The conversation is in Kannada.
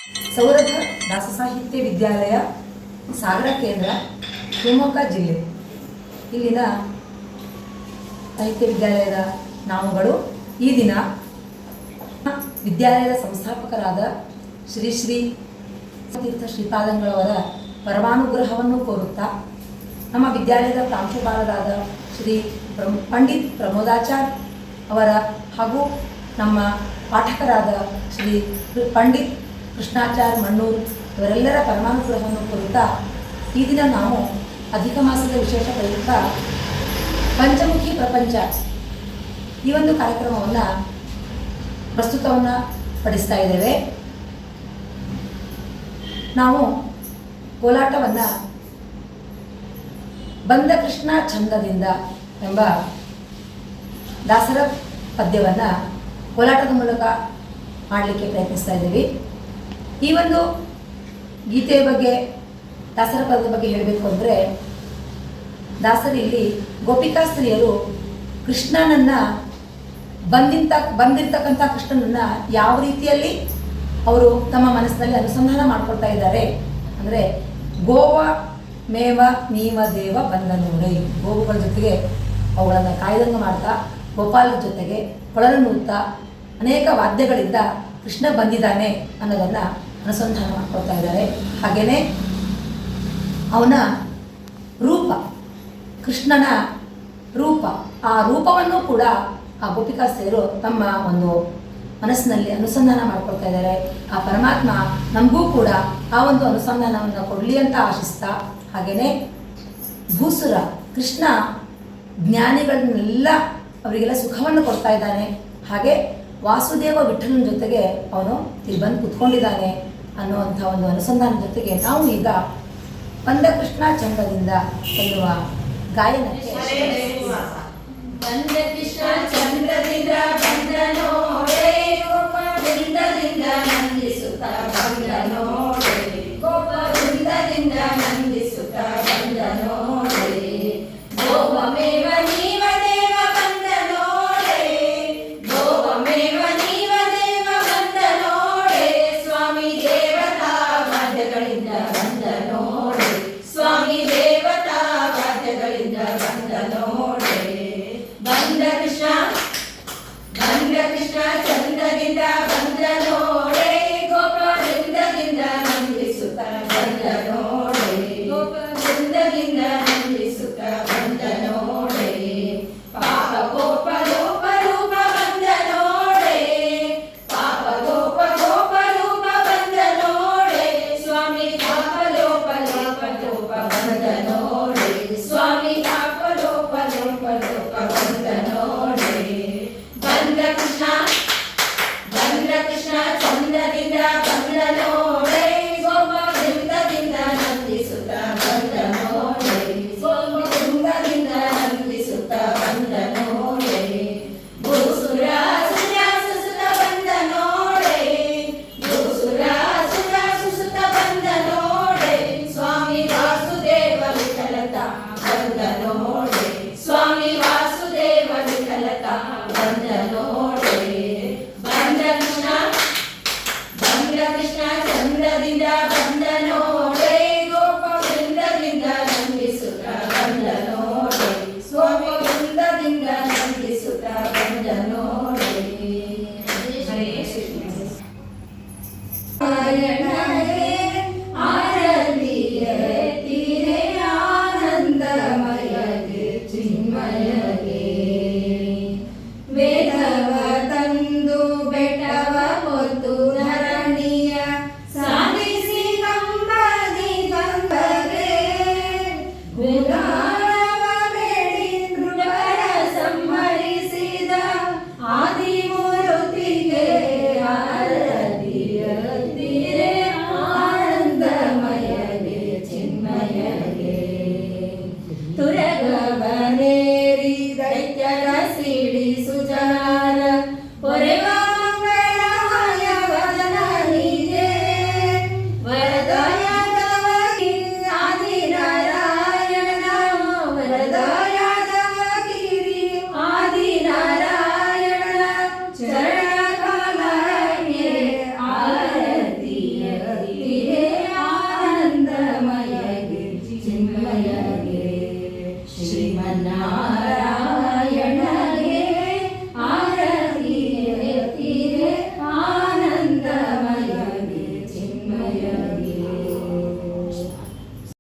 ಸೌರಭ ದಾಸ ಸಾಹಿತ್ಯ ವಿದ್ಯಾಲಯ ಸಾಗರ ಕೇಂದ್ರ ಶಿವಮೊಗ್ಗ ಜಿಲ್ಲೆ ಇಲ್ಲಿನ ಸಾಹಿತ್ಯ ವಿದ್ಯಾಲಯದ ನಾವುಗಳು ಈ ದಿನ ವಿದ್ಯಾಲಯದ ಸಂಸ್ಥಾಪಕರಾದ ಶ್ರೀ ಶ್ರೀ ತೀರ್ಥ ಶ್ರೀಪಾದಂಗಳವರ ಪರಮಾನುಗ್ರಹವನ್ನು ಕೋರುತ್ತಾ ನಮ್ಮ ವಿದ್ಯಾಲಯದ ಪ್ರಾಂಶುಪಾಲರಾದ ಶ್ರೀ ಪಂಡಿತ್ ಪ್ರಮೋದಾಚಾರ್ಯ ಅವರ ಹಾಗೂ ನಮ್ಮ ಪಾಠಕರಾದ ಶ್ರೀ ಪಂಡಿತ್ ಕೃಷ್ಣಾಚಾರ್ಯ ಮಣ್ಣೂರು ಇವರೆಲ್ಲರ ಪರಮಾನುಗ್ರಹವನ್ನು ಕೋರುತ್ತಾ ಈ ದಿನ ನಾವು ಅಧಿಕ ಮಾಸದ ವಿಶೇಷ ಪ್ರಯುಕ್ತ ಪಂಚಮುಖಿ ಪ್ರಪಂಚ ಈ ಒಂದು ಕಾರ್ಯಕ್ರಮವನ್ನು ಪ್ರಸ್ತುತವನ್ನು ಪಡಿಸ್ತಾ ಇದ್ದೇವೆ. ನಾವು ಕೋಲಾಟವನ್ನು ಬಂದ ಕೃಷ್ಣ ಛಂದದಿಂದ ಎಂಬ ದಾಸರ ಪದ್ಯವನ್ನು ಕೋಲಾಟದ ಮೂಲಕ ಮಾಡಲಿಕ್ಕೆ ಪ್ರಯತ್ನಿಸ್ತಾ ಇದ್ದೀವಿ. ಈ ಒಂದು ಗೀತೆಯ ಬಗ್ಗೆ ದಾಸರ ಪದದ ಬಗ್ಗೆ ಹೇಳಬೇಕು ಅಂದರೆ, ದಾಸರಲ್ಲಿ ಗೋಪಿಕಾ ಸ್ತ್ರೀಯರು ಕೃಷ್ಣನನ್ನು ಬಂದಿರ್ತಕ್ಕಂಥ ಕೃಷ್ಣನನ್ನು ಯಾವ ರೀತಿಯಲ್ಲಿ ಅವರು ತಮ್ಮ ಮನಸ್ಸಿನಲ್ಲಿ ಅನುಸಂಧಾನ ಮಾಡ್ಕೊಳ್ತಾ ಇದ್ದಾರೆ ಅಂದರೆ, ಗೋವ ಮೇವ ನೀವ ದೇವ ಬಂದ ನೋಡೈ, ಗೋವುಗಳ ಜೊತೆಗೆ ಅವುಗಳನ್ನು ಕಾಯ್ದಂಗ ಮಾಡ್ತಾ ಗೋಪಾಲರ ಜೊತೆಗೆ ಕೊಳಲನ್ನುತ್ತಾ ಅನೇಕ ವಾದ್ಯಗಳಿಂದ ಕೃಷ್ಣ ಬಂದಿದ್ದಾನೆ ಅನ್ನೋದನ್ನು ಅನುಸಂಧಾನ ಮಾಡ್ಕೊಳ್ತಾ ಇದ್ದಾರೆ. ಹಾಗೆಯೇ ಅವನ ರೂಪ, ಕೃಷ್ಣನ ರೂಪ, ಆ ರೂಪವನ್ನು ಕೂಡ ಆ ಗೋಪಿಕಾ ಸ್ತ್ರೀಯರು ತಮ್ಮ ಒಂದು ಮನಸ್ಸಿನಲ್ಲಿ ಅನುಸಂಧಾನ ಮಾಡ್ಕೊಳ್ತಾ ಇದ್ದಾರೆ. ಆ ಪರಮಾತ್ಮ ನಮಗೂ ಕೂಡ ಆ ಒಂದು ಅನುಸಂಧಾನವನ್ನು ಕೊಡಲಿ ಅಂತ ಆಶಿಸ್ತಾ, ಹಾಗೆಯೇ ಭೂಸುರ ಕೃಷ್ಣ ಜ್ಞಾನಿಗಳನ್ನೆಲ್ಲ ಅವರಿಗೆಲ್ಲ ಸುಖವನ್ನು ಕೊಡ್ತಾ ಇದ್ದಾನೆ, ಹಾಗೆ ವಾಸುದೇವ ವಿಠಲನ ಜೊತೆಗೆ ಅವನು ಇಲ್ಲಿ ಬಂದು ಕುತ್ಕೊಂಡಿದ್ದಾನೆ ಅನ್ನುವಂಥ ಒಂದು ಅನುಸಂಧಾನದ ಜೊತೆಗೆ ನಾವು ಈಗ ಬಂದ ಕೃಷ್ಣ ಚಂದದಿಂದ ಎನ್ನುವ ಗಾಯನಕ್ಕೆ ಬಂದ ಕೃಷ್ಣ ಚಂದದಿಂದ